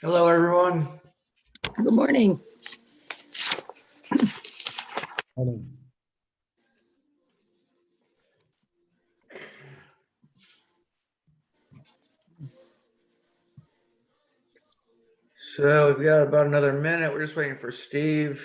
Hello, everyone. Good morning. So we've got about another minute. We're just waiting for Steve.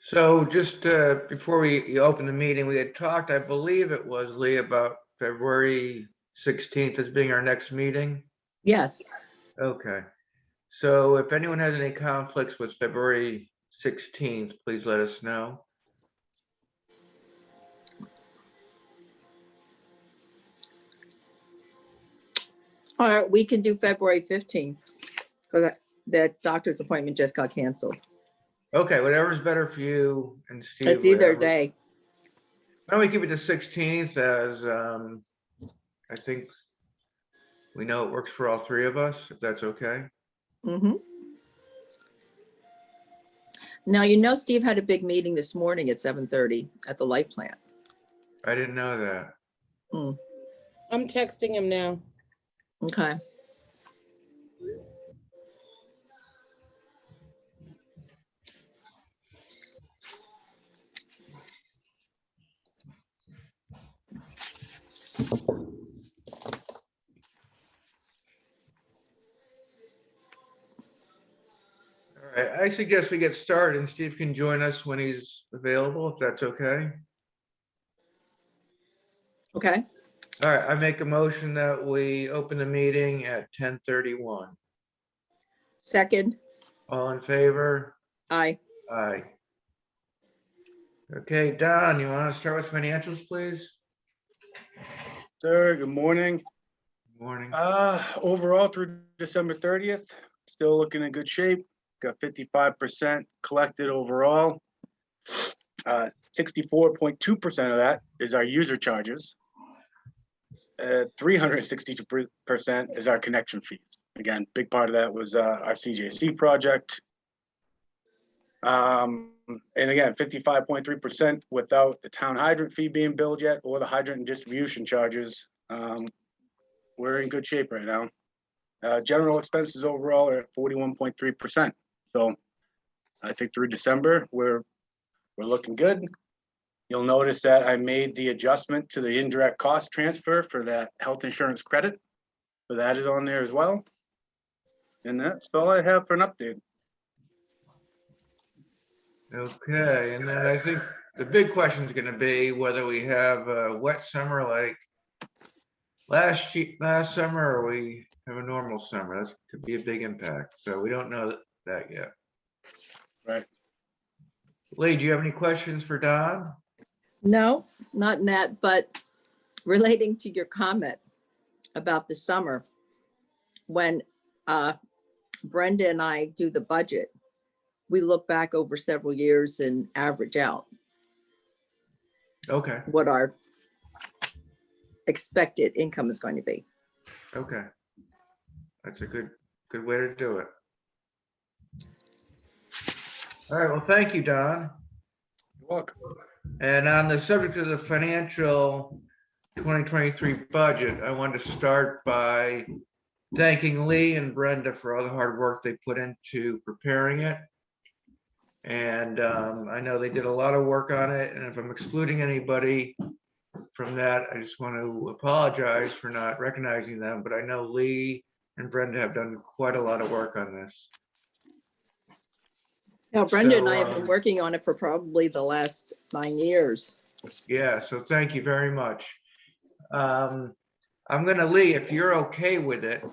So just before we open the meeting, we had talked, I believe it was Lee, about February 16th as being our next meeting. Yes. Okay. So if anyone has any conflicts with February 16th, please let us know. All right, we can do February 15th. That doctor's appointment just got canceled. Okay, whatever's better for you and Steve. It's either whatever. day. Why don't we keep it the 16th as I think we know it works for all three of us, if that's okay. Mm-hmm. Now, you know, Steve had a big meeting this morning at 7:30 at the light plant. I didn't know that. I'm texting him now. Okay. All right, I suggest we get started and Steve can join us when he's available, if that's okay. Okay. All right, I make a motion that we open the meeting at 10:31. Second. All in favor? Aye. Aye. Okay, Don, you want to start with financials, please? Sir, good morning. Morning. Overall through December 30th, still looking in good shape. Got 55% collected overall. 64.2% of that is our user charges. 362% is our connection fees. Again, big part of that was our CJC project. And again, 55.3% without the town hydrant fee being billed yet or the hydrant and distribution charges. We're in good shape right now. General expenses overall are at 41.3%. So I think through December, we're looking good. You'll notice that I made the adjustment to the indirect cost transfer for that health insurance credit. So that is on there as well. And that's all I have for an update. Okay, and then I think the big question is going to be whether we have a wet summer like last summer, or we have a normal summer. That could be a big impact. So we don't know that yet. Right. Lee, do you have any questions for Don? No, not in that, but relating to your comment about the summer, when Brenda and I do the budget, we look back over several years and average out Okay, what our expected income is going to be. okay. That's a good way to do it. All right, well, thank you, Don. You're welcome. And on the subject of the financial 2023 budget, I wanted to start by thanking Lee and Brenda for all the hard work they put into preparing it. And I know they did a lot of work on it. And if I'm excluding anybody from that, I just want to apologize for not recognizing them. But I know Lee and Brenda have done quite a lot of work on this. Now, Brenda and I So, have been working on it for probably the last 9 years. Yeah, so thank you very much. I'm gonna, Lee, if you're okay with it,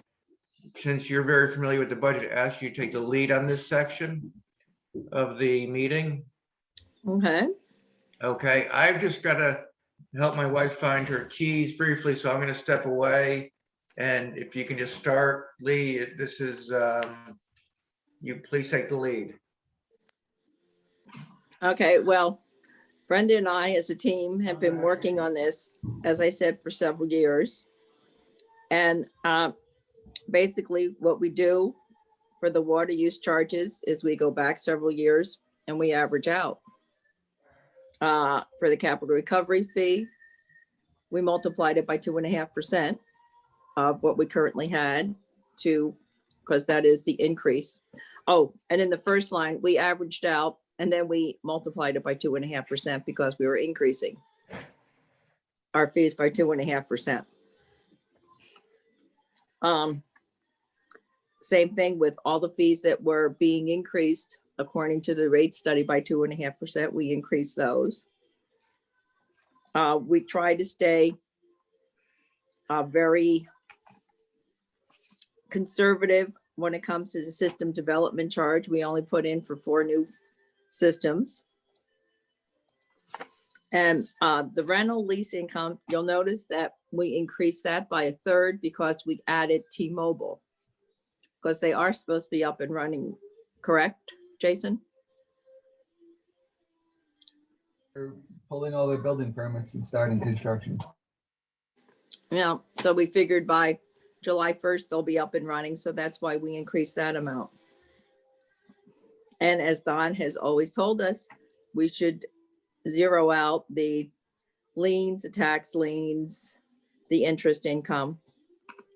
since you're very familiar with the budget, ask you to take the lead on this section of the meeting. Okay. Okay, I've just gotta help my wife find her keys briefly, so I'm gonna step away And if you can just start, Lee, this is, you please take the lead. Okay, well, Brenda and I as a team have been working on this, as I said, for several years. And basically what we do for the water use charges is we go back several years and we average out. For the capital recovery fee, we multiplied it by 2.5% of what we currently had to, because that is the increase. Oh, and in the first line, we averaged out and then we multiplied it by 2.5% because we were increasing our fees by 2.5%. Same thing with all the fees that were being increased according to the rate study by 2.5%, we increased those. We try to stay very conservative when it comes to the system development charge. We only put in for 4 new systems. And the rental lease income, you'll notice that we increased that by 1/3 because we added T-Mobile. Because they are supposed to be up and running, correct, Jason? They're pulling all their building permits and starting construction. Yeah, so we figured by July 1st, they'll be up and running. So that's why we increased that amount. And as Don has always told us, we should zero out the liens, the tax liens, the interest income.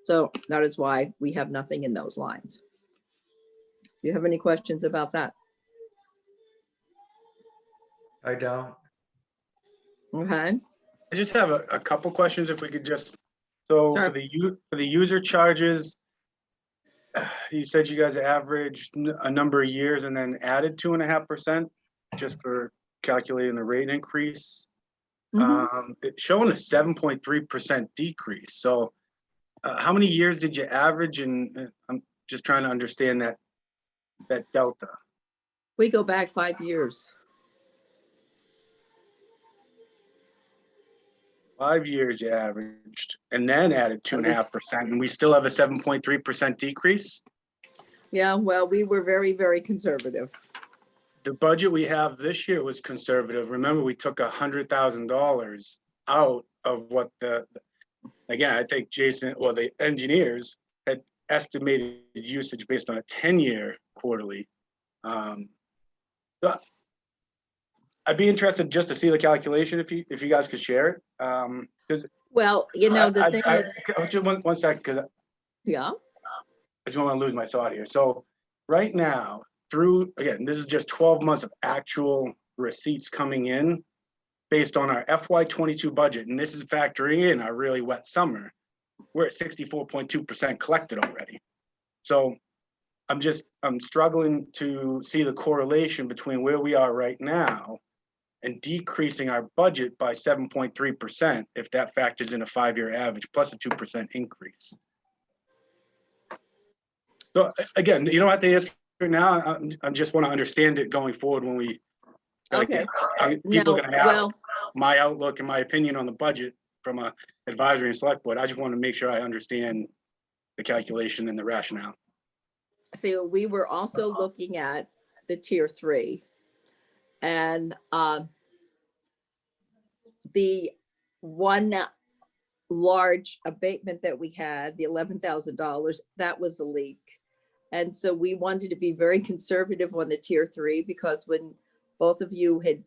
So that is why we have nothing in those lines. Do you have any questions about that? I don't. Okay, I just have a couple questions if we could just, so Sure. for the user charges, you said you guys averaged a number of years and then added 2.5% just for calculating the rate increase. Mhm. It's showing a 7.3% decrease. So how many years did you average? And I'm just trying to understand that delta. We go back 5 years. 5 years you averaged and then added 2.5%, and we still have a 7.3% decrease. Yeah, well, we were very, very conservative. The budget we have this year was conservative. Remember, we took $100,000 out of what again, I think Jason, or the engineers had estimated usage based on a 10-year quarterly. So I'd be interested just to see the calculation if you guys could share it. Because Well, you know, the thing is, just one second, because yeah, I just don't want to lose my thought here. So right now, through, again, this is just 12 months of actual receipts coming in based on our FY22 budget, and this is factoring in our really wet summer. We're at 64.2% collected already. So I'm struggling to see the correlation between where we are right now and decreasing our budget by 7.3% if that factors in a 5-year average plus a 2% increase. So again, you don't have to answer it now. I just want to understand it going forward when we. okay. People No, are gonna have well, my outlook and my opinion on the budget from a advisory and select board. I just want to make sure I understand the calculation and the rationale. see, we were also looking at the tier 3. And the one large abatement that we had, the $11,000, that was a leak. And so we wanted to be very conservative on the tier 3 because when both of you had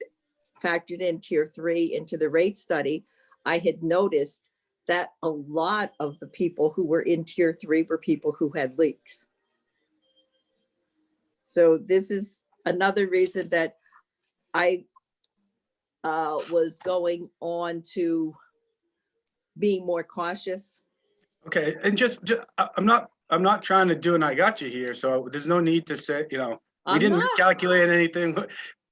factored in tier 3 into the rate study, I had noticed that a lot of the people who were in tier 3 were people who had leaks. So this is another reason that I was going on to being more cautious. Okay, and just I'm not trying to do an I got you here, so there's no need to say, we I'm didn't not. miscalculate anything.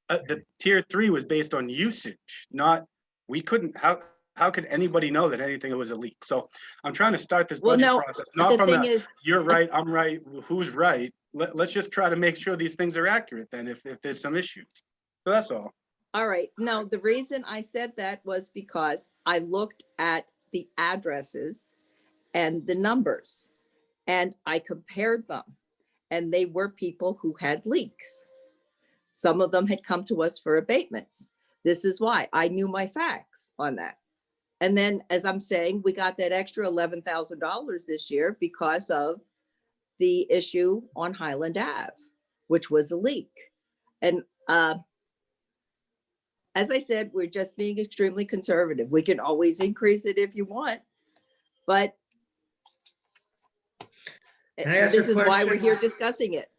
The tier 3 was based on usage, not, we couldn't, how could anybody know that anything was a leak? So I'm trying to start this Well, budget no, process, the not from thing a, is, you're right, I'm right, who's right? Let's just try to make sure these things are accurate then if there's some issues. So that's all. all right, no, the reason I said that was because I looked at the addresses and the numbers. And I compared them, and they were people who had leaks. Some of them had come to us for abatements. This is why I knew my facts on that. And then, as I'm saying, we got that extra $11,000 this year because of the issue on Highland Ave, which was a leak. And as I said, we're just being extremely conservative. We can always increase it if you want, but Can I ask a this is why we're question? here discussing it.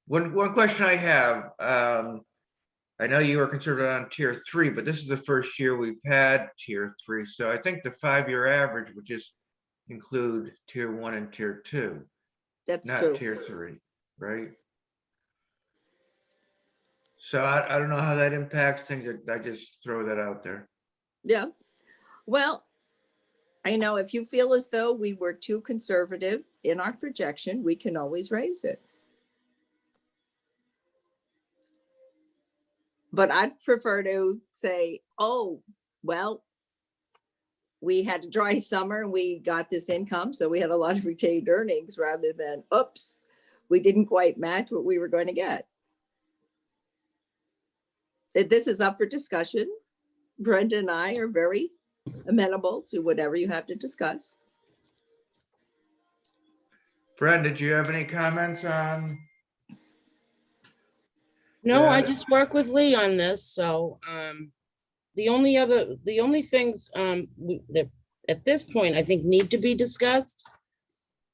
One question I have, I know you were conservative on tier 3, but this is the first year we've had tier 3. So I think the 5-year average would just include tier 1 and tier 2, That's not true. tier 3, right? So I don't know how that impacts things. I just throw that out there. Yeah. Well, I know if you feel as though we were too conservative in our projection, we can always raise it. But I'd prefer to say, oh, well, we had a dry summer and we got this income, so we had a lot of retained earnings, rather than, oops, we didn't quite match what we were going to get. This is up for discussion. Brenda and I are very amenable to whatever you have to discuss. Brenda, do you have any comments on? No, I Yeah. just work with Lee on this, so, the only things, that at this point, I think need to be discussed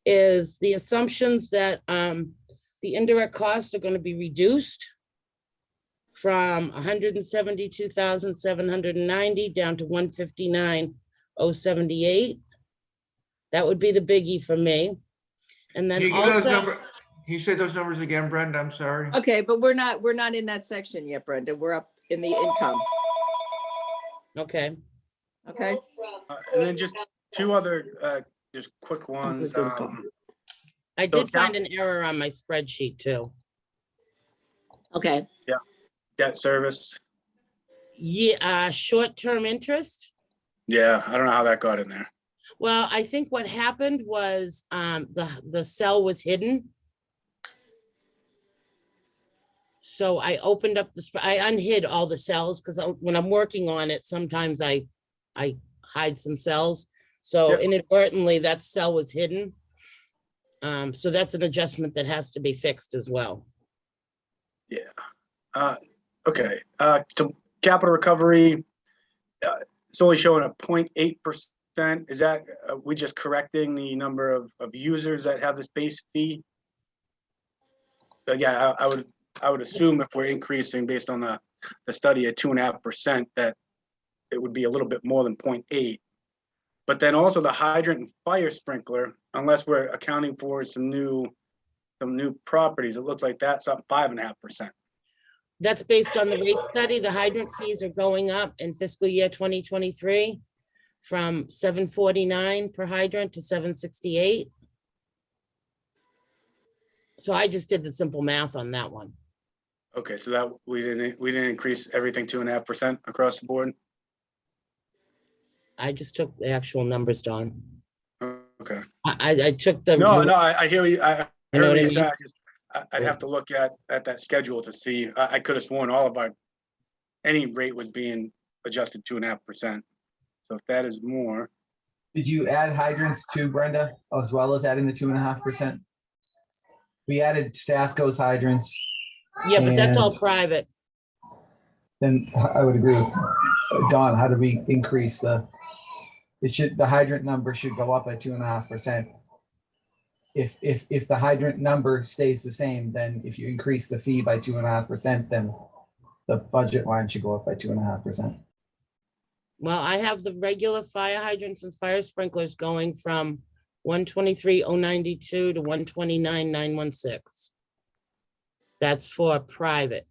is the assumptions that, the indirect costs are gonna be reduced from 172,790 down to 159,078. That would be the biggie for me. And Can then you give those also, numbers? Can you say those numbers again, Brenda? I'm sorry. Okay, but we're not in that section yet, Brenda. We're up in the income. okay, Okay. And then just two other, just quick ones. I So did find an error on my spreadsheet too. Okay. Debt service. Yeah, short-term interest. Yeah, I don't know how that got in there. Well, I think what happened was the cell was hidden. So I opened up I unhid all the cells because when I'm working on it, sometimes I hide some cells. So Yep. inadvertently that cell was hidden. So that's an adjustment that has to be fixed as well. Yeah. Okay, to capital recovery, it's only showing a 0.8%. Is that, we just correcting the number of users that have this base fee? Yeah, I would assume if we're increasing based on the study at 2.5%, that it would be a little bit more than 0.8. But then also the hydrant and fire sprinkler, unless we're accounting for some new properties, it looks like that's up 5.5%. That's based on the rate study. The hydrant fees are going up in fiscal year 2023 from $749 per hydrant to $768. So I just did the simple math on that one. Okay, so that we didn't increase everything 2.5% across the board. I just took the actual numbers, Don. Okay. I took the. No, I hear you. I You know heard what what I you mean? said. I'd have to look at that schedule to see. I could have sworn all of any rate was being adjusted 2.5%. So if that is more, Did you add hydrants too, Brenda, as well as adding the 2.5%? We added Stasco's hydrants. Yeah, but that's all And- private. Then I would agree with Don. How do we increase the hydrant number should go up at 2.5%. If the hydrant number stays the same, then if you increase the fee by 2.5%, then the budget line should go up by 2.5%. Well, I have the regular fire hydrants and fire sprinklers going from 123,092 to 129,916. That's for private.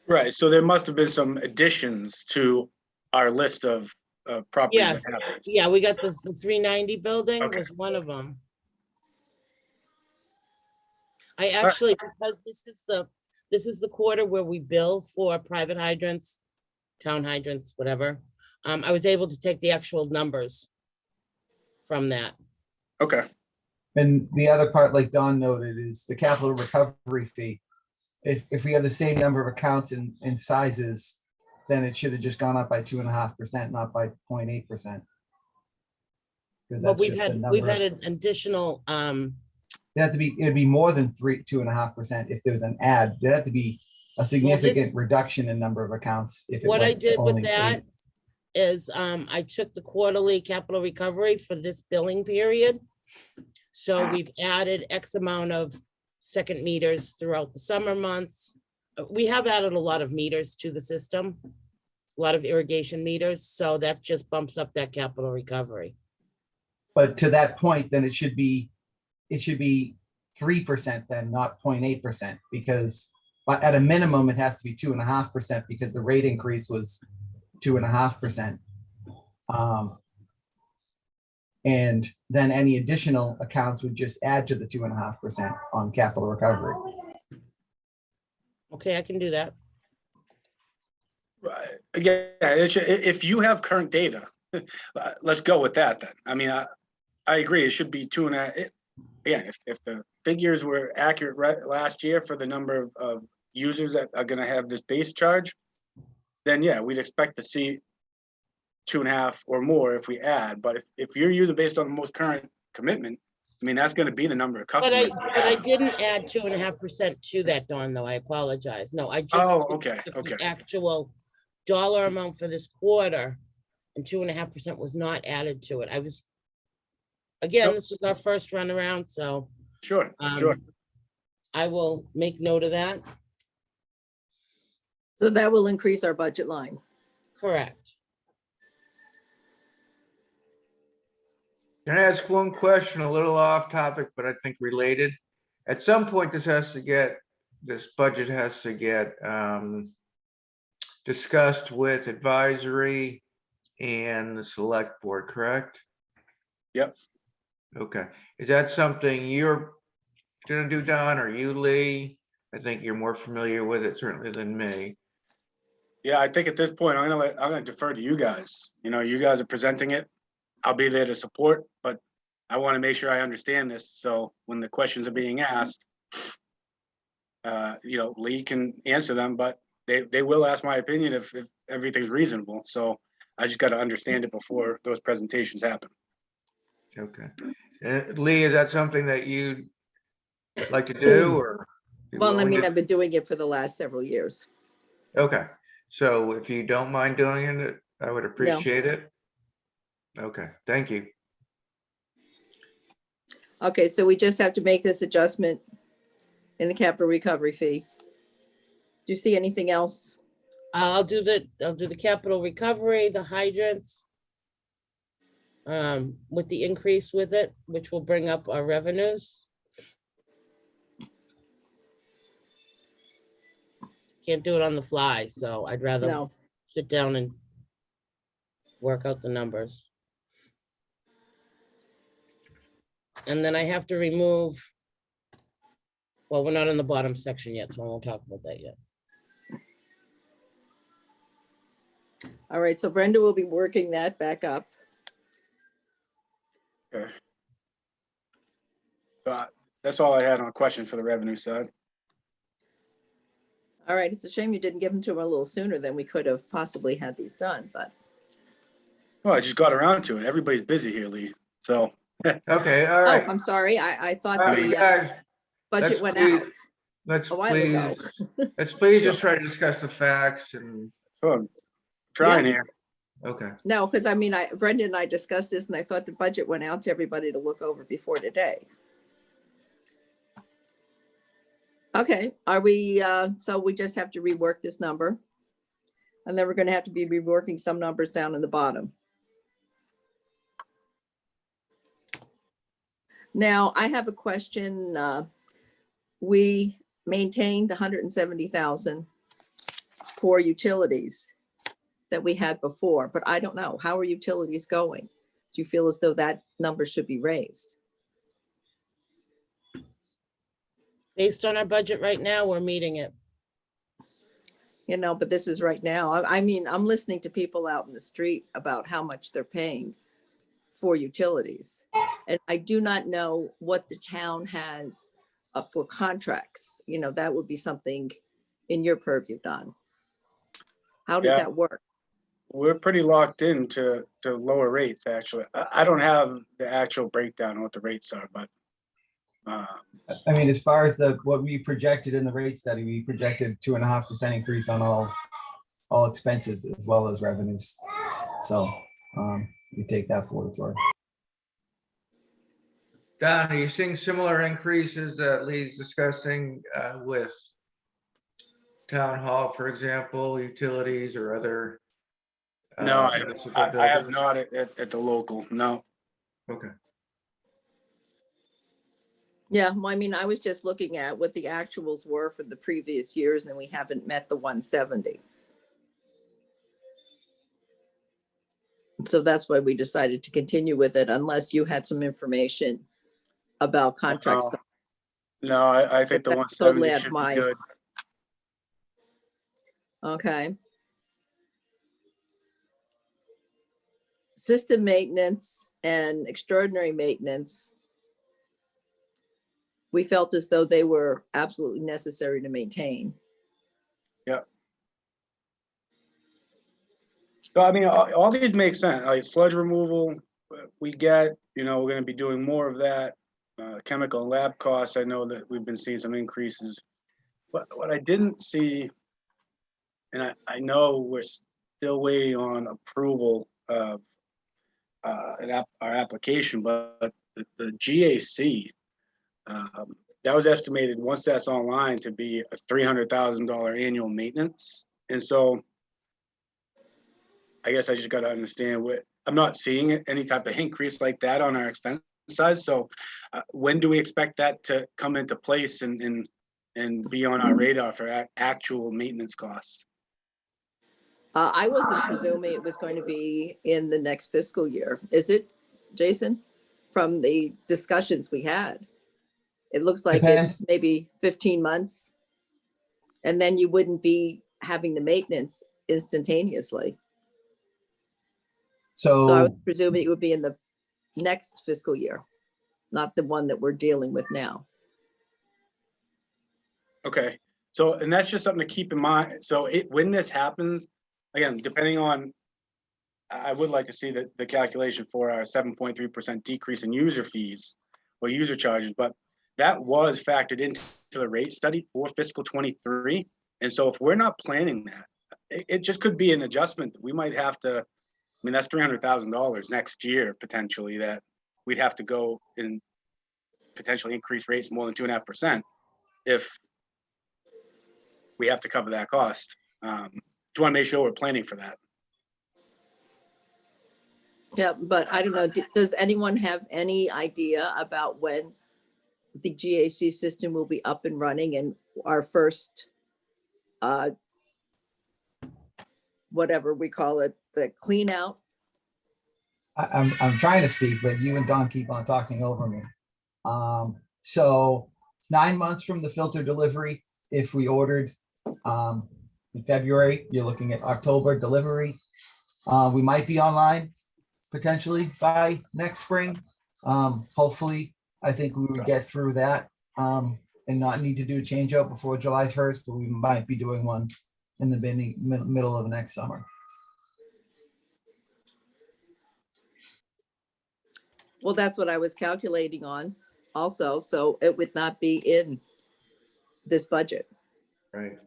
right, so there must have been some additions to our list of properties. that Yes, have this. yeah, we got the 390 building Okay. was one of them. I actually, because this is the quarter where we bill for private hydrants, town hydrants, whatever. I was able to take the actual numbers from that. Okay, And the other part, like Don noted, is the capital recovery fee. If we have the same number of accounts and sizes, then it should have just gone up by 2.5%, not by 0.8%. But we've had an additional, It'd be more than 2.5% if there was an ad. There'd have to be a significant reduction in number of accounts. If it what I went to did with only that 8. is, I took the quarterly capital recovery for this billing period. So we've added X amount of second meters throughout the summer months. We have added a lot of meters to the system, a lot of irrigation meters, so that just bumps up that capital recovery. But to that point, then it should be 3% then, not 0.8%, because at a minimum, it has to be 2.5% because the rate increase was 2.5%. And then any additional accounts would just add to the 2.5% on capital recovery. Okay, I can do that. right, again, if you have current data, let's go with that then. I mean, I agree, it should be 2.5. Again, if the figures were accurate last year for the number of users that are gonna have this base charge, then yeah, we'd expect to see 2.5 or more if we add, but if you're using based on the most current commitment, I mean, that's gonna be the number of But customers. I didn't add 2.5% to that, Dawn, though. I apologize. No, I just. Oh, okay, took okay. the actual dollar amount for this quarter, and 2.5% was not added to it. Again, Nope. this is our first run around, so. Sure, sure. I will make note of that. So that will increase our budget line. Correct. Can I ask one question, a little off topic, but I think related? At some point, this budget has to get discussed with advisory and the select board, correct? Yep. Okay, is that something you're gonna do, Don, or you, Lee? I think you're more familiar with it certainly than me. Yeah, I think at this point, I'm gonna defer to you guys. You know, you guys are presenting it. I'll be there to support, but I want to make sure I understand this. So when the questions are being asked, you know, Lee can answer them, but they will ask my opinion if everything's reasonable. So I just got to understand it before those presentations happen. Okay. Lee, is that something that you'd like to do or? be Well, I willing mean, to- I've been doing it for the last several years. Okay, so if you don't mind doing it, I would appreciate it. Okay, thank you. Okay, so we just have to make this adjustment in the capital recovery fee. Do you see anything else? I'll do the capital recovery, the hydrants. With the increase with it, which will bring up our revenues. Can't do it on the fly, so I'd rather No. sit down and work out the numbers. And then I have to remove, well, we're not in the bottom section yet, so I won't talk about that yet. All right, so Brenda will be working that back up. Okay. That's all I had on a question for the revenue side. All right, it's a shame you didn't give them to him a little sooner than we could have possibly had these done, but Well, I just got around to it. Everybody's busy here, Lee. So, Okay, all oh, right. I'm sorry. I thought You the guys, budget let's went please- out Let's a while ago. please just try to discuss the facts and, so I'm trying here. okay. No, because I mean, Brenda and I discussed this and I thought the budget went out to everybody to look over before today. Okay, are we, so we just have to rework this number? And then we're gonna have to be reworking some numbers down in the bottom. Now, I have a question. We maintained 170,000 for utilities that we had before, but I don't know, how are utilities going? Do you feel as though that number should be raised? Based on our budget right now, we're meeting it. you know, but this is right now. I mean, I'm listening to people out in the street about how much they're paying for utilities. And I do not know what the town has for contracts. You know, that would be something in your purview, Don. How does Yeah. that work? We're pretty locked in to lower rates, actually. I don't have the actual breakdown of what the rates are, but I mean, as far as what we projected in the rate study, we projected 2.5% increase on all expenses as well as revenues. So we take that for what it's worth. Don, are you seeing similar increases that Lee's discussing with town hall, for example, utilities or other? no, municipal I have buildings? not at the local, no. Okay. Yeah, well, I mean, I was just looking at what the actuals were for the previous years and we haven't met the 170. So that's why we decided to continue with it unless you had some information about contracts. No, I think the That's totally 170 out of should be my- good. Okay. System maintenance and extraordinary maintenance. We felt as though they were absolutely necessary to maintain. So I mean, all these make sense, like sludge removal, we get, we're gonna be doing more of that. Chemical and lab costs, I know that we've been seeing some increases. But what I didn't see, and I know we're still waiting on approval of our application, but the GAC, that was estimated, once that's online, to be a $300,000 annual maintenance. And so I guess I just gotta understand I'm not seeing any type of increase like that on our expense side. So when do we expect that to come into place and be on our radar for actual maintenance costs? I wasn't presuming it was going to be in the next fiscal year. Is it, Jason? From the discussions we had, it looks like Depends. it's maybe 15 months. And then you wouldn't be having the maintenance instantaneously. So I was So presuming it would be in the next fiscal year, not the one that we're dealing with now. Okay, so, and that's just something to keep in mind. So when this happens, again, depending on, I would like to see the calculation for our 7.3% decrease in user fees or user charges, but that was factored into the rate study for fiscal 23. And so if we're not planning that, it just could be an adjustment that we might have to, I mean, that's $300,000 next year, potentially, that we'd have to go and potentially increase rates more than 2.5% if we have to cover that cost. Just want to make sure we're planning for that. Yeah, but I don't know, does anyone have any idea about when the GAC system will be up and running and our first, whatever we call it, the clean out? I'm trying to speak, but you and Don keep on talking over me. So it's 9 months from the filter delivery. If we ordered in February, you're looking at October delivery. We might be online potentially by next spring. Hopefully, I think we would get through that and not need to do a changeout before July 1st, but we might be doing one in the middle of next summer. Well, that's what I was calculating on also, so it would not be in this budget. Right.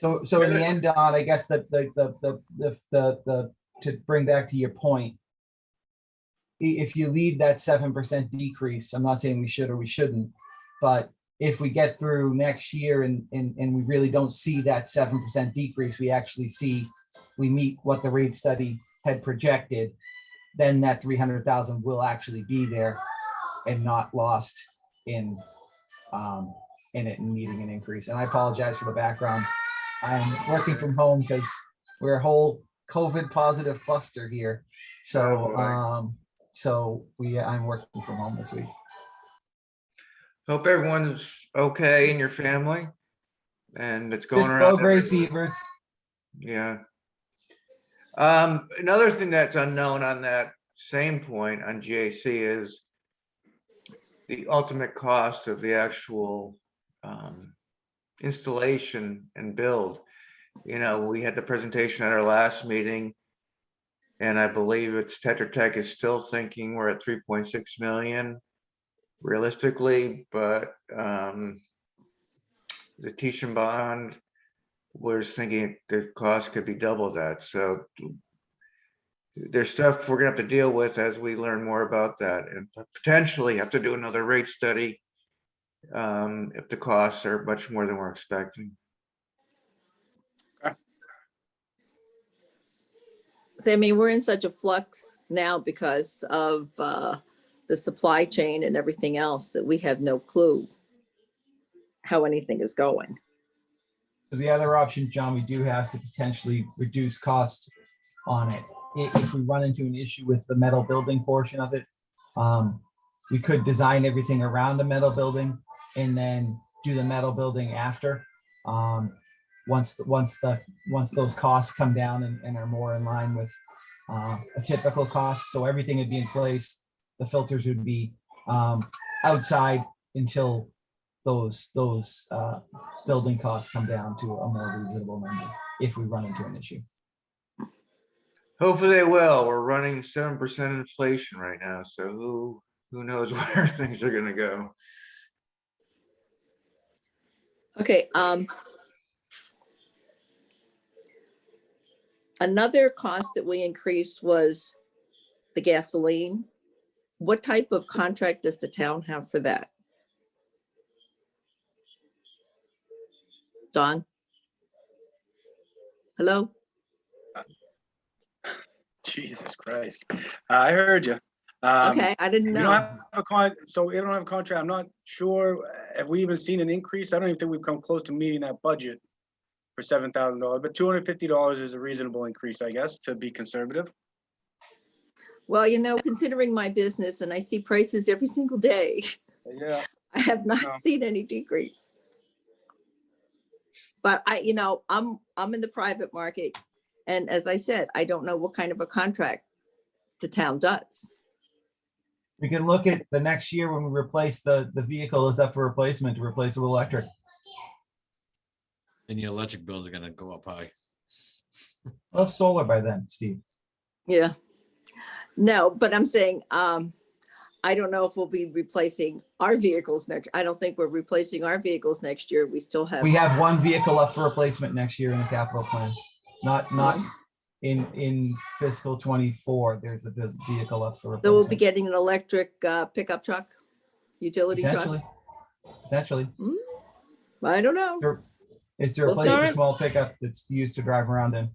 So in the end, Don, I guess the to bring back to your point, if you leave that 7% decrease, I'm not saying we should or we shouldn't, but if we get through next year and we really don't see that 7% decrease, we meet what the rate study had projected, then that 300,000 will actually be there and not lost in it and needing an increase. And I apologize for the background. I'm working from home because we're a whole COVID positive cluster here. So I'm working from home this week. Hope everyone's okay in your family. and it's going Just around. low grade everywhere. fevers. Yeah. Another thing that's unknown on that same point on GAC is the ultimate cost of the actual installation and build. You know, we had the presentation at our last meeting, and I believe it's Tetra Tech is still thinking we're at 3.6 million realistically, but the Tishan Bond was thinking the cost could be double that. So there's stuff we're gonna have to deal with as we learn more about that, and potentially have to do another rate study if the costs are much more than we're expecting. So, I mean, we're in such a flux now because of the supply chain and everything else that we have no clue how anything is going. The other option, John, we do have to potentially reduce costs on it. If we run into an issue with the metal building portion of it, we could design everything around the metal building and then do the metal building after. Once those costs come down and are more in line with a typical cost. So everything would be in place. The filters would be outside until those building costs come down to a more reasonable number if we run into an issue. Hopefully they will. We're running 7% inflation right now, so who knows where things are gonna go. Okay, another cost that we increased was the gasoline. What type of contract does the town have for that? Don? Hello? Jesus Christ. I heard you. Okay, I didn't We don't know. have so we don't have a contract. I'm not sure. Have we even seen an increase? I don't even think we've come close to meeting that budget for $7,000, but $250 is a reasonable increase, I guess, to be conservative. Well, you know, considering my business and I see prices every single day, Yeah. I have No. not seen any decrease. But I'm in the private market. And as I said, I don't know what kind of a contract the town does. We can look at the next year when we replace the vehicle is up for replacement to replace it with electric. And your electric bills are gonna go up high. We'll have solar by then, Steve. Yeah. No, but I'm saying, I don't know if we'll be replacing our vehicles next. I don't think we're replacing our vehicles next year. We still have. We have one vehicle up for replacement next year in the capital plan. Not in fiscal 24. There's a vehicle up for So we'll be replacement. getting an electric pickup truck, utility truck. Potentially. I don't know. It's to Well, replace the Sarah- small pickup that's used to drive around in.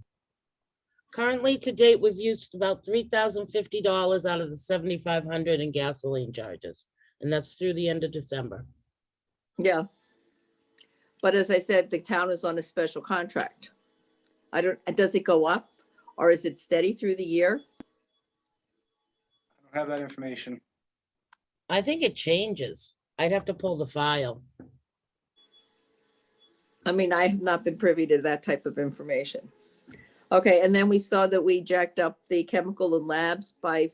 Currently, to date, we've used about $3,050 out of the 7,500 in gasoline charges, and that's through the end of December. Yeah. But as I said, the town is on a special contract. Does it go up or is it steady through the year? I don't have that information. I think it changes. I'd have to pull the file. I mean, I have not been privy to that type of information. Okay, and then we saw that we jacked up the chemical and labs by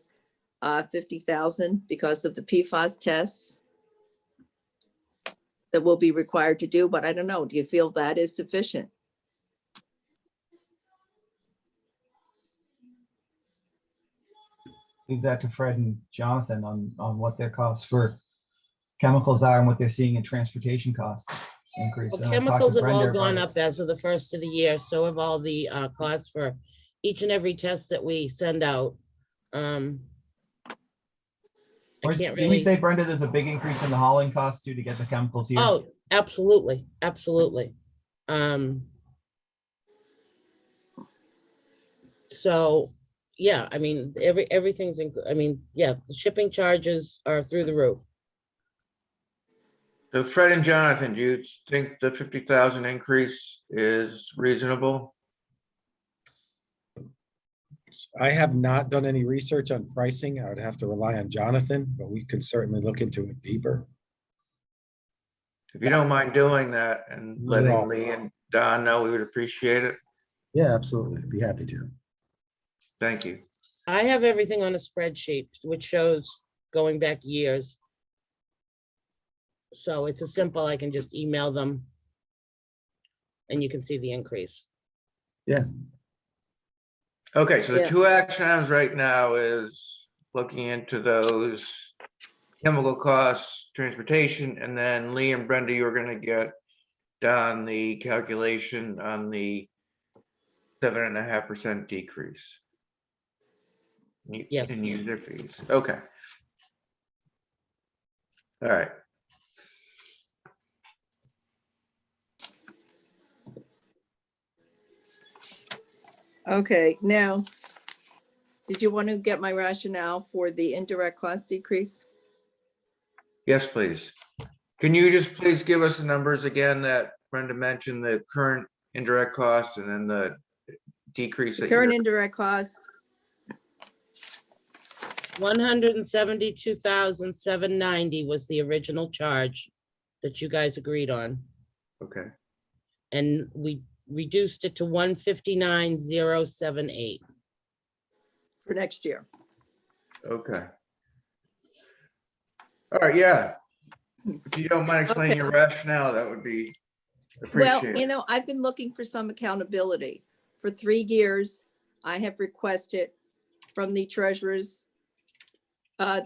50,000 because of the PFAS tests that will be required to do, but I don't know. Do you feel that is sufficient? Leave that to Fred and Jonathan on what their costs for chemicals are and what they're seeing in transportation costs increase. Well, And I'll talk to chemicals have all Brenda gone about up as of the first of the year, so have all the costs for each and every test that we send out. I Or can't did you really. say, Brenda, there's a big increase in the hauling costs too to get the chemicals here? Oh, absolutely, absolutely. So, yeah, I mean, everything's, yeah, the shipping charges are through the roof. So Fred and Jonathan, do you think the 50,000 increase is reasonable? I have not done any research on pricing. I would have to rely on Jonathan, but we can certainly look into it deeper. If you don't mind doing that and Not at letting all. Lee and Don know, we would appreciate it. Yeah, absolutely. Be happy to. Thank you. I have everything on a spreadsheet, which shows going back years. So it's a simple, I can just email them. And you can see the increase. Okay, so the Yeah. two action items right now is looking into those chemical costs, transportation, and then Lee and Brenda, you're gonna get Don the calculation on the 7.5% decrease. Yes. In user fees. Okay. All right. Okay, now, did you want to get my rationale for the indirect cost decrease? Yes, please. Can you just please give us the numbers again that Brenda mentioned, the current indirect cost and then the decrease The that current you're, indirect cost, 172,790 was the original charge that you guys agreed on. okay, And we reduced it to 159,078. for next year. okay. All right, yeah. If you don't mind explaining your rationale, that would be Well, appreciated. I've been looking for some accountability. For 3 years, I have requested from the treasurer's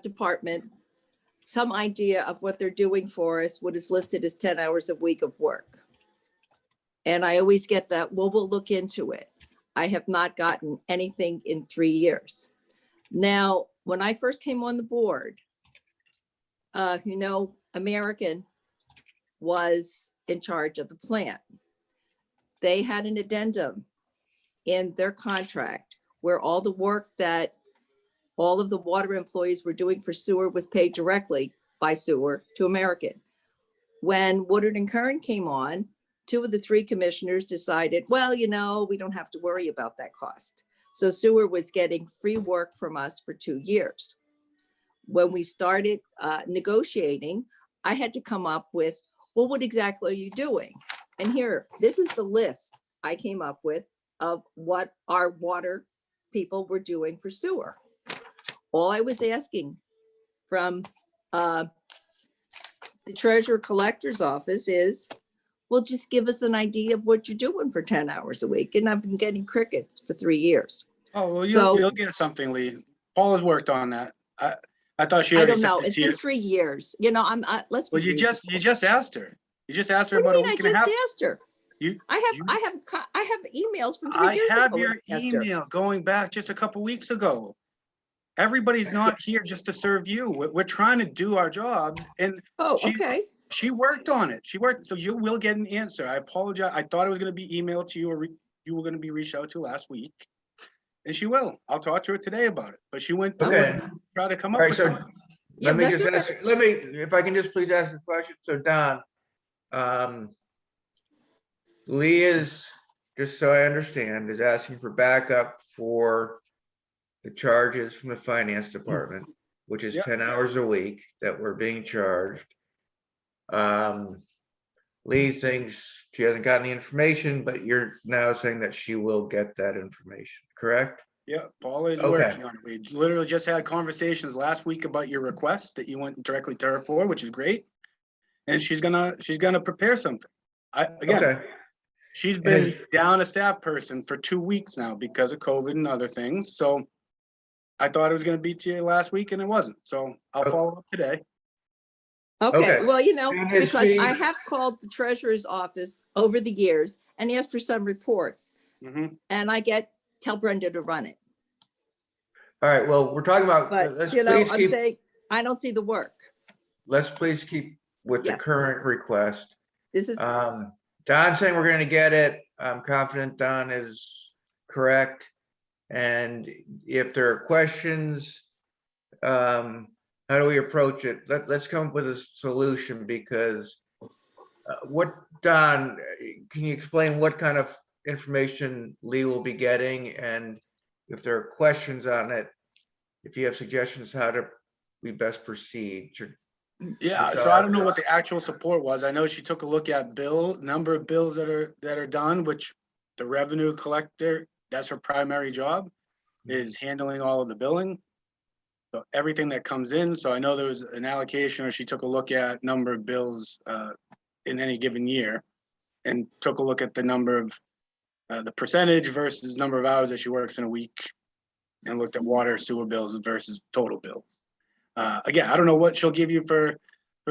department some idea of what they're doing for us, what is listed as 10 hours a week of work. And I always get that, well, we'll look into it. I have not gotten anything in 3 years. Now, when I first came on the board, American was in charge of the plant. They had an addendum in their contract where all the work that all of the water employees were doing for sewer was paid directly by sewer to American. When Woodard and Curran came on, 2 of the 3 commissioners decided, well, we don't have to worry about that cost. So sewer was getting free work from us for 2 years. When we started negotiating, I had to come up with, well, what exactly are you doing? And here, this is the list I came up with of what our water people were doing for sewer. All I was asking from the treasurer collector's office is, well, just give us an idea of what you're doing for 10 hours a week. And I've been getting crickets for 3 years. Oh, well, So- you'll get something, Lee. Paul has worked on that. I thought she I already don't know. sent it It's to been you. 3 years. Let's be Well, you reasonable. just asked her. You just asked her What about do a you mean I week and a just half. asked her? You, I have emails from 3 I years have ago. your when I asked her. email going back just a couple weeks ago. Everybody's not here just to serve you. We're trying to do our jobs, and Oh, she- okay. she worked on it. She worked, so you will get an answer. I apologize. I thought it was going to be emailed to you, or you were going to be reached out to last week, and she will. I'll talk to her today about it. But she went to Okay. try to come All up right, with so something. Yeah, let me that's just okay. ask, if I can just please ask a question. So Don, Lee is, just so I understand, is asking for backup for the charges from the finance department, which is Yep. 10 hours a week that we're being charged. Lee thinks she hasn't gotten the information, but you're now saying that she will get that information, correct? Yeah, Paula is Okay. working on it. We literally just had conversations last week about your request that you went directly to her for, which is great. And she's gonna prepare something. Again, Okay, she's been down a staff person for 2 weeks now because of COVID and other things. So I thought it was gonna be to you last week and it wasn't. So I'll Oh. follow up today. Okay, Okay. well, And his because I fee- have called the treasurer's office over the years and asked for some reports, Mhm. and tell Brenda to run it. all right, well, we're talking about, But, let's I'm please keep, saying, I don't see the work. let's please keep with the Yes. current request. This is, Don's saying we're gonna get it. I'm confident Don is correct. And if there are questions, how do we approach it? Let's come up with a solution because Don, can you explain what kind of information Lee will be getting? And if there are questions on it, if you have suggestions how to we best proceed. Yeah, so I don't know what the actual support was. I know she took a look at number of bills that are done, which the revenue collector, that's her primary job, is handling all of the billing. So everything that comes in, so I know there was an allocation, or she took a look at number of bills in any given year and took a look at the number of the percentage versus number of hours that she works in a week, and looked at water, sewer bills versus total bills. Again, I don't know what she'll give you for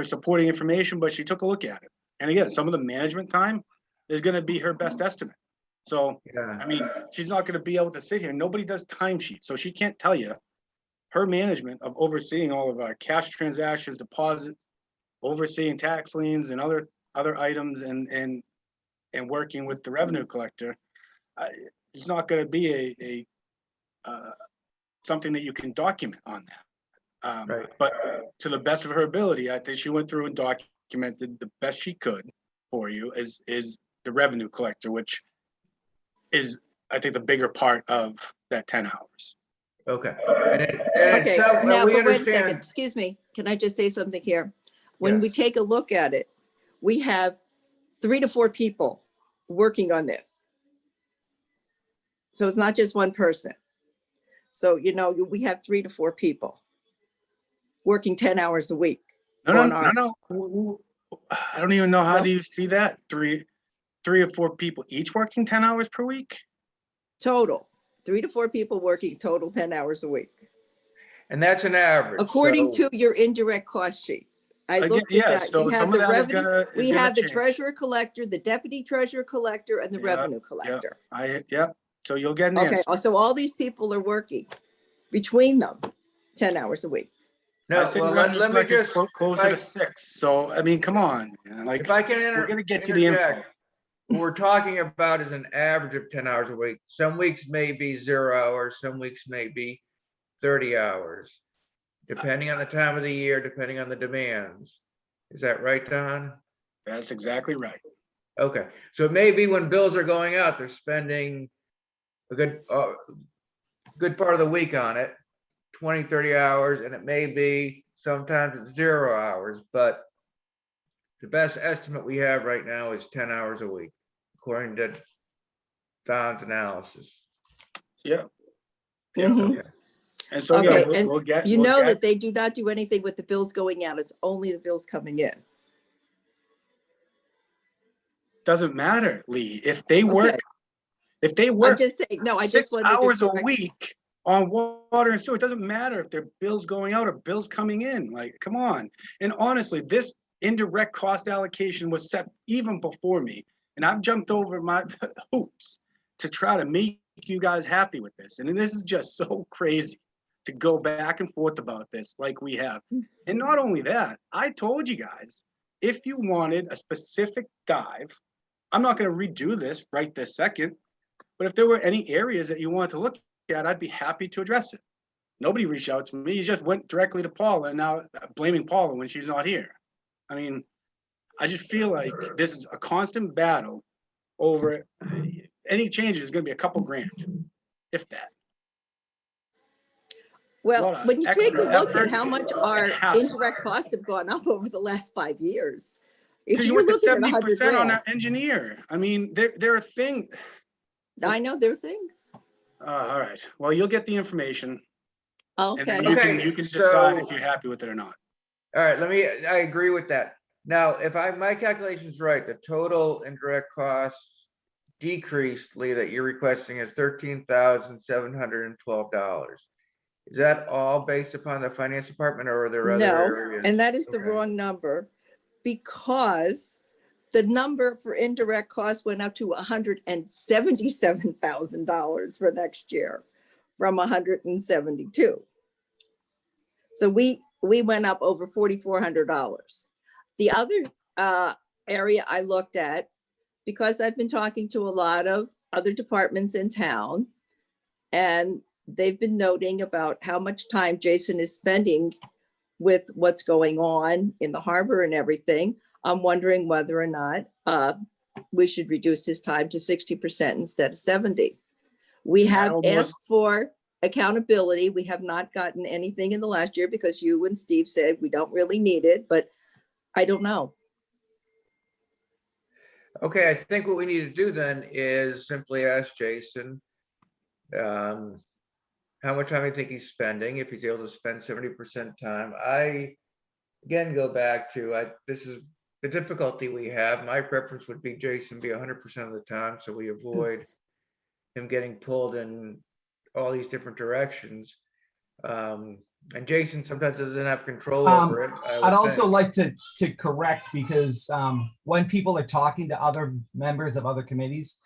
supporting information, but she took a look at it. And again, some of the management time is gonna be her best estimate. So, Yeah, I mean, she's not gonna be able to sit here. Nobody does timesheets, so she can't tell you her management of overseeing all of our cash transactions, deposits, overseeing tax liens and other items, and working with the revenue collector. It's not gonna be a something that you can document on that. Right. But to the best of her ability, I think she went through and documented the best she could for you is the revenue collector, which is, I think, the bigger part of that 10 hours. Okay. And Okay, so now, we but wait a second, understand. excuse me, can I just say something here? When Yeah. we take a look at it, we have 3 to 4 people working on this. So it's not just one person. So, we have 3 to 4 people working 10 hours a week. No. I don't even know how No. do you see that? Three or four people each working 10 hours per week? Total, 3 to 4 people working total 10 hours a week, And that's an average. according So- to your indirect cost sheet. I Again, looked yeah, at that. so We have some of the that is revenue, gonna we have the change. treasurer collector, the deputy treasurer collector, and the Yeah, revenue collector. So you'll get an Okay, answer. so all these people are working between them 10 hours a week. No, I say the well, revenue let me collector's just, closer to 6. So, I mean, come on, man, like, if I can we're gonna get to the info. interject, what we're talking about is an average of 10 hours a week. Some weeks may be 0 hours, some weeks may be 30 hours, depending on the time of the year, depending on the demands. Is that right, Don? That's exactly right. Okay, so it may be when bills are going out, they're spending a good part of the week on it, 20, 30 hours, and it may be sometimes it's 0 hours, but the best estimate we have right now is 10 hours a week, according to Don's analysis. Yeah. Mhm. Okay. And so, Okay, yeah, and we'll get. you know that they do not do anything with the bills going out. It's only the bills coming in. Doesn't matter, Lee. If they work, Okay. I'm work just saying, no, I 6 just wanted to hours a correct- week on water and sewer, it doesn't matter if their bills going out or bills coming in. Like, come on. And honestly, this indirect cost allocation was set even before me, and I've jumped over my hoops to try to make you guys happy with this. And this is just so crazy to go back and forth about this like we have. And not only that, I told you guys, if you wanted a specific dive, I'm not going to redo this right this second, but if there were any areas that you wanted to look at, I'd be happy to address it. Nobody reached out to me. You just went directly to Paula, and now blaming Paula when she's not here. I mean, I just feel like this is a constant battle over any change is going to be a couple grand, if that. Well, lot of when you take a extra look at effort how much and our hassle. indirect costs have gone up over the last 5 years. If Because you you're went to looking at 100 70% on grand, that engineer. I mean, there are things. I know there are things. All right. Well, you'll get the information, and Okay, then Okay, you can decide if so- you're happy with it or not. All right, I agree with that. Now, if my calculation's right, the total indirect costs decreased, Lee, that you're requesting is $13,712. Is that all based upon the finance department, or are there other no, areas? and that is the Okay. wrong number, because the number for indirect costs went up to $177,000 for next year from 172. So we went up over $4,400. The other area I looked at, because I've been talking to a lot of other departments in town, and they've been noting about how much time Jason is spending with what's going on in the harbor and everything. I'm wondering whether or not we should reduce his time to 60% instead of 70. We have almost- asked for accountability. We have not gotten anything in the last year because you and Steve said we don't really need it, but I don't know. Okay, I think what we need to do then is simply ask Jason how much time I think he's spending, if he's able to spend 70% time. I, again, go back to, this is the difficulty we have. My preference would be Jason be 100% of the time, so we avoid him getting pulled in all these different directions. And Jason sometimes doesn't have control over it. I would I'd also think. like to correct, because when people are talking to other members of other committees,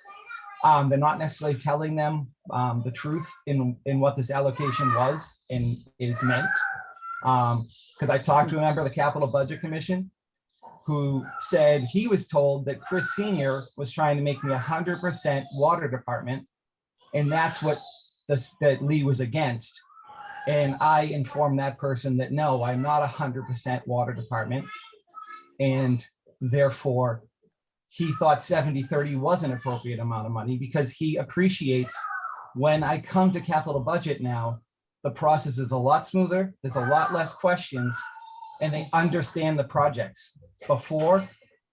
they're not necessarily telling them the truth in what this allocation was and is meant. Because I talked to a member of the Capital Budget Commission who said he was told that Chris Senior was trying to make me 100% water department, and that's what that Lee was against. And I informed that person that no, I'm not 100% water department, and therefore he thought 70-30 was an appropriate amount of money, because he appreciates when I come to capital budget now, the process is a lot smoother. There's a lot less questions, and they understand the projects. Before,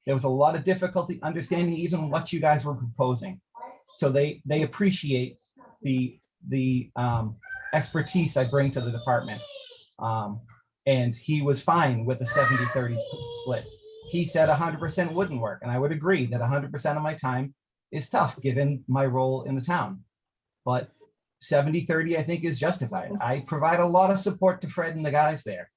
there was a lot of difficulty understanding even what you guys were proposing. So they appreciate the expertise I bring to the department. And he was fine with the 70-30 split. He said 100% wouldn't work. And I would agree that 100% of my time is tough given my role in the town. But 70-30, I think, is justified. I provide a lot of support to Fred and the guys there,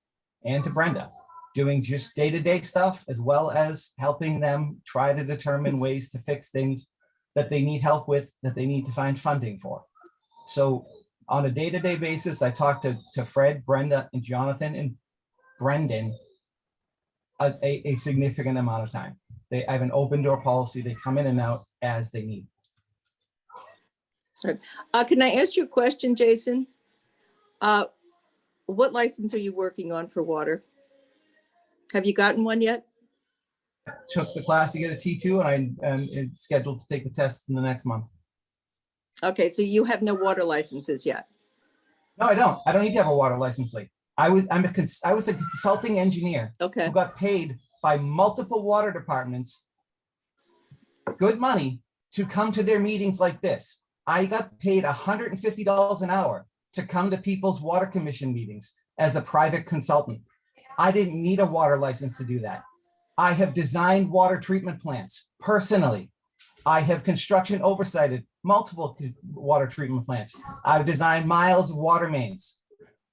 and to Brenda, doing just day-to-day stuff, as well as helping them try to determine ways to fix things that they need help with, that they need to find funding for. So on a day-to-day basis, I talk to Fred, Brenda, and Jonathan and Brendan a significant amount of time. I have an open door policy. They come in and out as they need. Can I ask you a question, Jason? What license are you working on for water? Have you gotten one yet? Took the class to get a T2, and I'm scheduled to take the test in the next month. Okay, so you have no water licenses yet. No, I don't. I don't need to have a water license. Like I was a consulting engineer Okay, who got paid by multiple water departments good money to come to their meetings like this. I got paid $150 an hour to come to people's water commission meetings as a private consultant. I didn't need a water license to do that. I have designed water treatment plants personally. I have construction oversighted multiple water treatment plants. I've designed miles of water mains.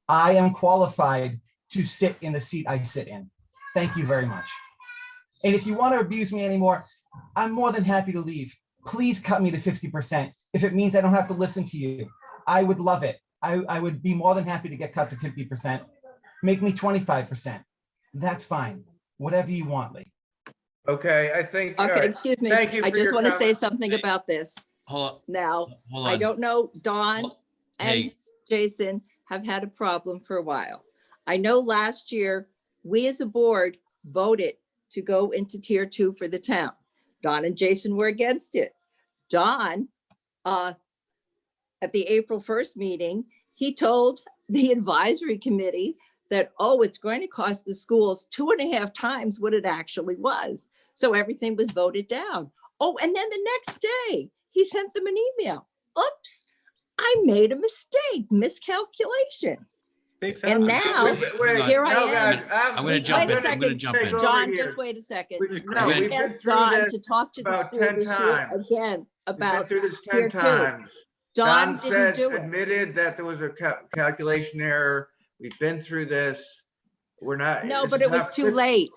I am qualified to sit in the seat I sit in. Thank you very much. And if you want to abuse me anymore, I'm more than happy to leave. Please cut me to 50% if it means I don't have to listen to you. I would love it. I would be more than happy to get cut to 50%. Make me 25%. That's fine. Whatever you want, Lee. Okay, I think. all okay, right. excuse me. Thank you I for just your want to say comment. something about this. Hold Now, hold I on. don't know, Dawn and Hey, Jason have had a problem for a while. I know last year, we as a board voted to go into tier 2 for the town. Dawn and Jason were against it. Dawn, at the April 1st meeting, he told the advisory committee that, oh, it's going to cost the schools 2.5 times what it actually was. So everything was voted down. Oh, and then the next day, he sent them an email. Oops, I made a mistake, miscalculation. Takes And happen. now, Wait, here I now, am. guys, I'm gonna Wait jump a in. I'm gonna second, jump take in. over John, here. just wait a second. No, I'm we've I been asked through Don this to talk to the about school 10 this year times. again We've been about through this tier 10 2. times. Don Don didn't said, do it. admitted that there was a calculation error. We've been through this. We're not. No, this but is it was not too fit- late.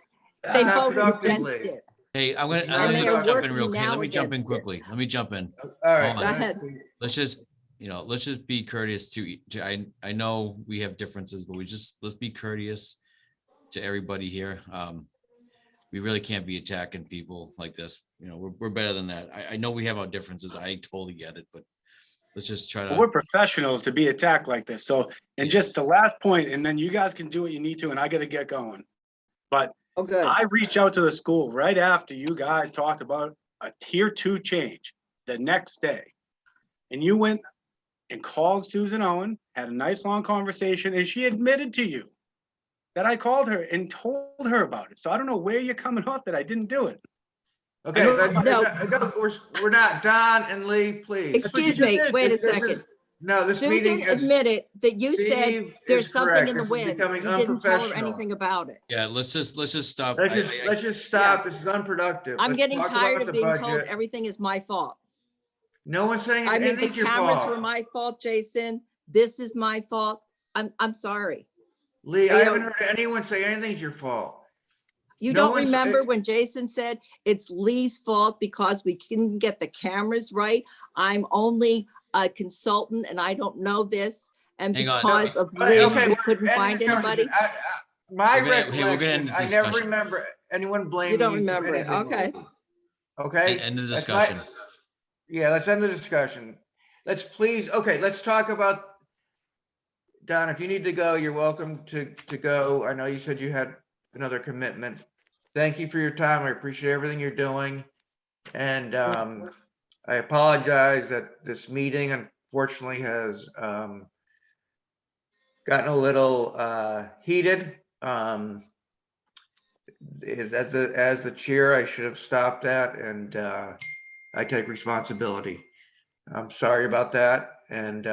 They not voted against productively. it. Hey, I'm It's gonna, not let And me they are jump in real working quick. now Let me jump in against it. quickly. Let me jump in. All right. Hold Go on. ahead. Let's just, let's just be courteous to, I know we have differences, but let's be courteous to everybody here. We really can't be attacking people like this. We're better than that. I know we have our differences. I totally get it, but let's just try We're to. professionals to be attacked like this. So, and Yes. just the last point, and then you guys can do what you need to, and I gotta get going. But Oh, good. I reached out to the school right after you guys talked about a tier 2 change the next day. And you went and called Susan Owen, had a nice long conversation, and she admitted to you that I called her and told her about it. So I don't know where you're coming off that I didn't do it. Okay, know- we're not, Don and Lee, please. Excuse just me, did. wait a This is- second. No, this Susan meeting is. admitted that you said Steve there's is something correct. in the This is wind. becoming You didn't tell her unprofessional. anything about it. Yeah, let's just stop. Let's just stop. Yes. This is unproductive. I'm Let's getting talk tired about of the being told budget. everything is my fault. No one's saying I mean, the anything's your cameras fault. were my fault, Jason. This is my fault. I'm sorry. Lee, I Leo. haven't heard anyone say anything's your fault. You No don't one's- remember when Jason said it's Lee's fault because we couldn't get the cameras right? I'm only a consultant and I don't know this. And Hang on. because of Okay, Lee, we we're couldn't ending find the anybody. conversation. My We're gonna end recollection, this I never discussion. remember anyone blaming You don't for remember it, anything. okay. Okay? End the That's my- discussion. Yeah, let's end the discussion. Let's please, okay, let's talk about, Don, if you need to go, you're welcome to go. I know you said you had another commitment. Thank you for your time. I appreciate everything you're doing. And I apologize that this meeting unfortunately has gotten a little heated. As the chair, I should have stopped that, and I take responsibility. I'm sorry about that, and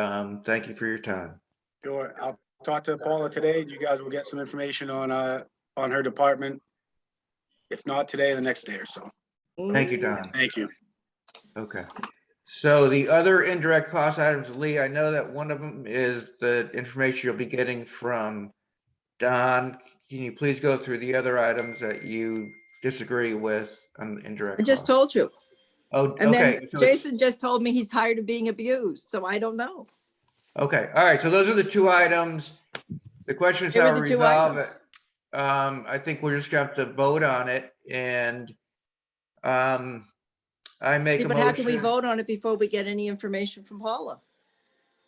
thank you for your time. Sure, I'll talk to Paula today. You guys will get some information on her department. If not today, the next day or so. Thank you, Don. Thank you. Okay. So the other indirect cost items, Lee, I know that one of them is the information you'll be getting from Don. Can you please go through the other items that you disagree with on indirect? I just costs? told you. Oh, And okay. then So Jason just told me he's tired of being abused, so I don't know. okay, all right. So those are the two items. The question is Here how are to the two resolve it. items. I think we're just gonna have to vote on it, and I make See, a but how can we motion. vote on it before we get any information from Paula?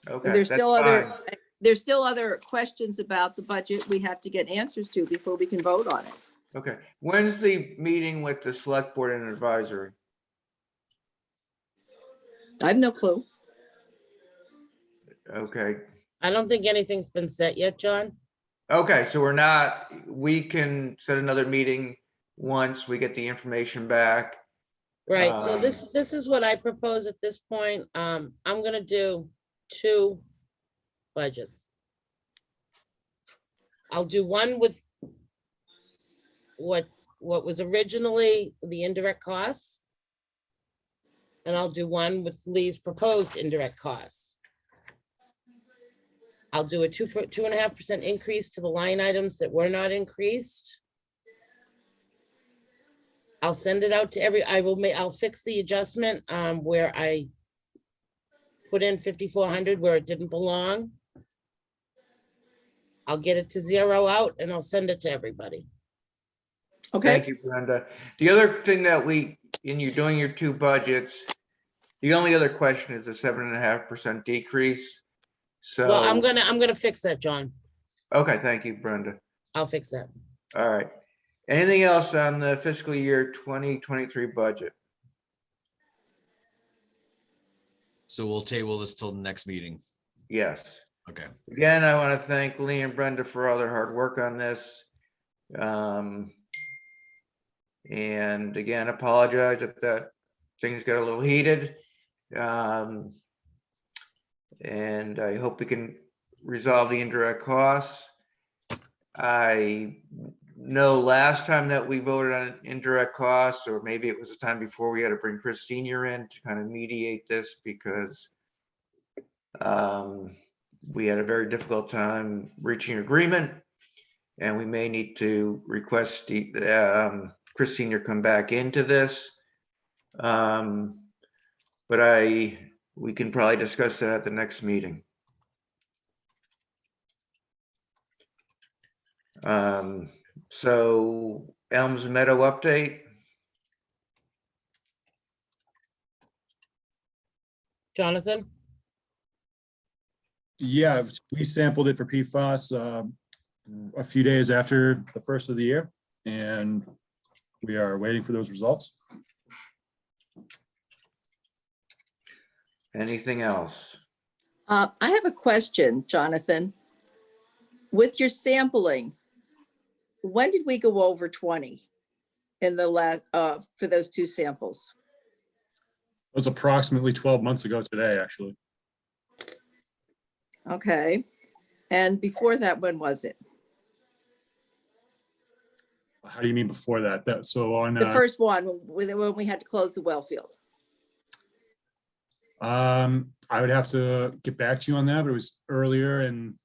Okay, There's that's still fine. there's still other questions about the budget we have to get answers to before we can vote on it. Okay, when's the meeting with the select board and advisory? I have no clue. Okay, I don't think anything's been set yet, John. okay, so we can set another meeting once we get the information back. Right, so Um, this is what I propose at this point. I'm gonna do 2 budgets. I'll do one with what was originally the indirect costs. And I'll do one with Lee's proposed indirect costs. I'll do a 2.5% increase to the line items that were not increased. I'll send it out to I'll fix the adjustment where I put in 5,400 where it didn't belong. I'll get it to zero out and I'll send it to everybody. Okay, Thank you, Brenda. The other thing that in you doing your two budgets, the only other question is the 7.5% decrease. So. Well, I'm gonna fix that, John. Okay, thank you, Brenda. I'll fix that. All right. Anything else on the fiscal year 2023 budget? So we'll table this till the next meeting. Yes. Okay. Again, I want to thank Lee and Brenda for all their hard work on this. And again, apologize if things got a little heated. And I hope we can resolve the indirect costs. I know last time that we voted on indirect costs, or maybe it was the time before, we had to bring Chris Senior in to kind of mediate this because we had a very difficult time reaching agreement, and we may need to request Chris Senior come back into this. But we can probably discuss that at the next meeting. So Elms Meadow update. Jonathan? Yeah, we sampled it for PFAS a few days after the first of the year, and we are waiting for those results. Anything else? I have a question, Jonathan. With your sampling, when did we go over 20 in the last, for those two samples? It was approximately 12 months ago today, actually. Okay. And before that, when was it? How do you mean before that? So on, The first one, when we had to close the well field. I would have to get back to you on that, but it was earlier in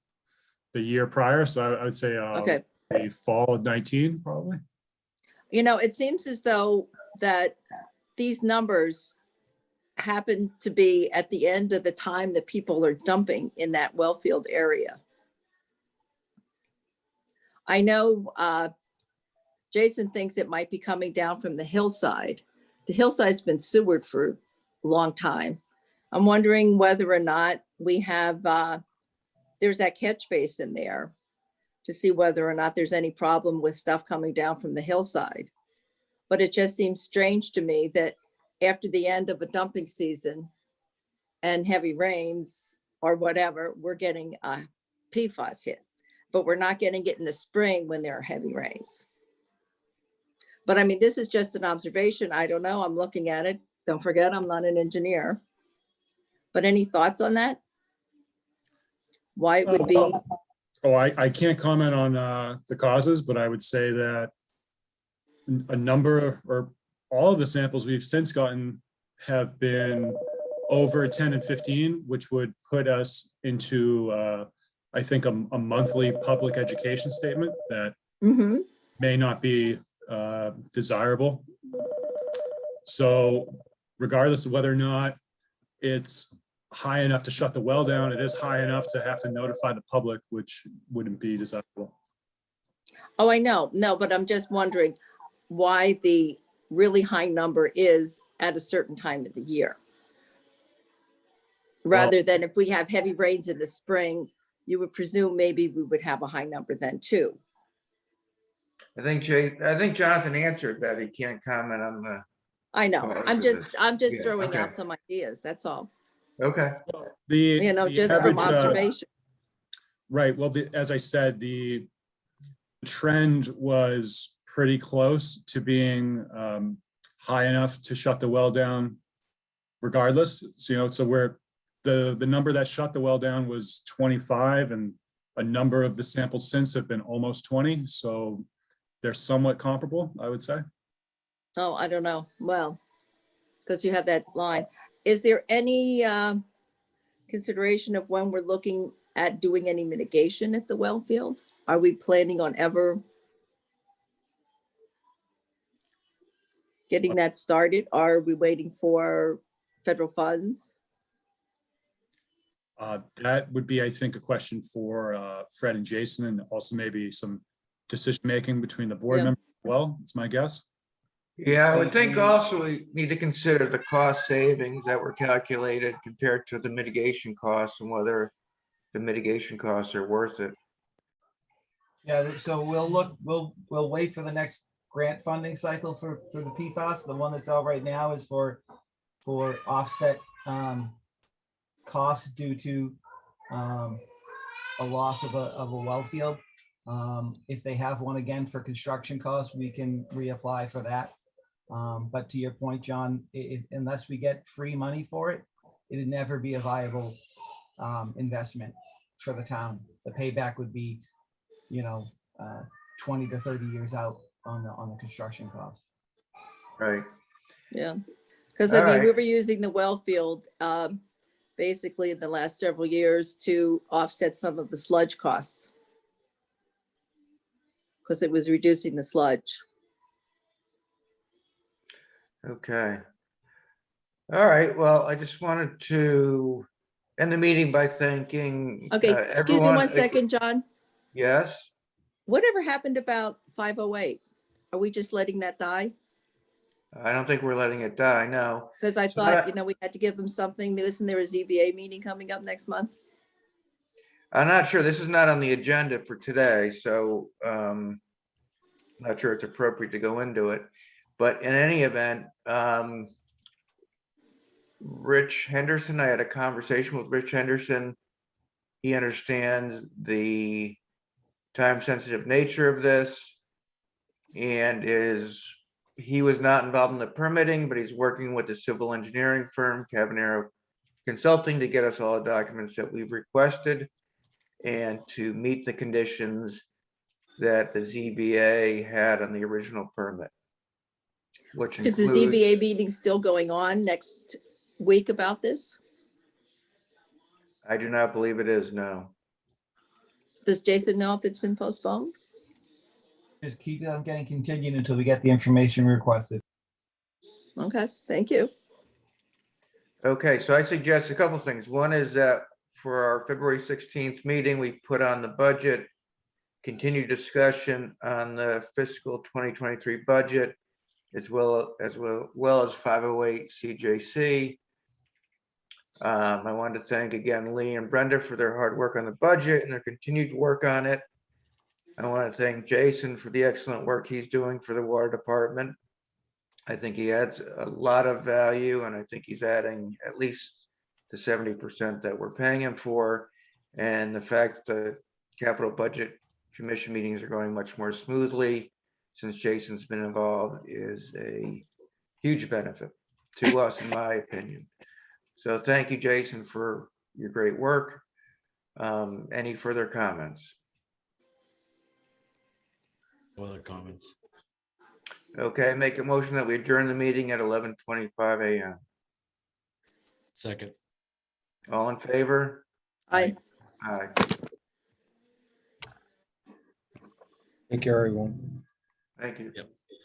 the year prior. So I would say, Okay. the fall of 19, probably. You know, it seems as though that these numbers happen to be at the end of the time that people are dumping in that well field area. I know Jason thinks it might be coming down from the hillside. The hillside's been sewered for a long time. I'm wondering whether or not we have, there's that catch basin there to see whether or not there's any problem with stuff coming down from the hillside. But it just seems strange to me that after the end of a dumping season and heavy rains or whatever, we're getting a PFAS hit, but we're not getting it in the spring when there are heavy rains. But I mean, this is just an observation. I don't know. I'm looking at it. Don't forget, I'm not an engineer. But any thoughts on that? Why it would be? Oh, I can't comment on the causes, but I would say that a number or all of the samples we've since gotten have been over 10 and 15, which would put us into, I think, a monthly public education statement that may not be desirable. So regardless of whether or not it's high enough to shut the well down, it is high enough to have to notify the public, which wouldn't be desirable. Oh, I know. No, but I'm just wondering why the really high number is at a certain time of the year. Rather than if we have heavy rains in the spring, you would presume maybe we would have a high number then too. I think Jonathan answered that. He can't comment on the, I know. I'm just Yeah, throwing okay. out some ideas. That's all. okay. You know, just from observation. Right. Well, as I said, the trend was pretty close to being high enough to shut the well down regardless. So, you know, so where the number that shut the well down was 25, and a number of the samples since have been almost 20. So they're somewhat comparable, I would say. Oh, I don't know. Well, because you have that line. Is there any consideration of when we're looking at doing any mitigation at the well field? Are we planning on ever getting that started? Are we waiting for federal funds? That would be, I think, a question for Fred and Jason, and also maybe some decision-making between the board Yeah. members as well. It's my guess. Yeah, I would think also we need to consider the cost savings that were calculated compared to the mitigation costs and whether the mitigation costs are worth it. Yeah, so we'll wait for the next grant funding cycle for the PFAS. The one that's out right now is for offset costs due to a loss of a well field. If they have one again for construction costs, we can reapply for that. But to your point, John, unless we get free money for it, it'd never be a viable investment for the town. The payback would be, 20 to 30 years out on the construction costs. Right. Yeah, because I All mean, we right. were using the well field basically in the last several years to offset some of the sludge costs. Because it was reducing the sludge. Okay. All right. Well, I just wanted to end the meeting by thanking Okay, excuse me everyone. 1 second, John. Yes. Whatever happened about 508? Are we just letting that die? I don't think we're letting it die. No. Because I So thought, that- we had to give them something. Isn't there a ZBA meeting coming up next month? I'm not sure. This is not on the agenda for today, so not sure it's appropriate to go into it. But in any event, Rich Henderson. I had a conversation with Rich Henderson. He understands the time-sensitive nature of this and he was not involved in the permitting, but he's working with the civil engineering firm, Cavanero Consulting, to get us all the documents that we've requested and to meet the conditions that the ZBA had on the original permit. Which Is the includes, ZBA meeting still going on next week about this? I do not believe it is, no. Does Jason know if it's been postponed? Just keep on getting continued until we get the information requested. Okay, thank you. Okay, so I suggest a couple things. One is that for our February 16th meeting, we put on the budget, continued discussion on the fiscal 2023 budget, as well as 508 CJC. I wanted to thank again Lee and Brenda for their hard work on the budget and their continued work on it. I want to thank Jason for the excellent work he's doing for the water department. I think he adds a lot of value, and I think he's adding at least the 70% that we're paying him for. And the fact that capital budget commission meetings are going much more smoothly since Jason's been involved is a huge benefit to us, in my opinion. So thank you, Jason, for your great work. Any further comments? No other comments? Okay, make a motion that we adjourn the meeting at 11:25 a.m. Second. All in favor? I. Aye. Thank you, everyone. Thank you. Yep.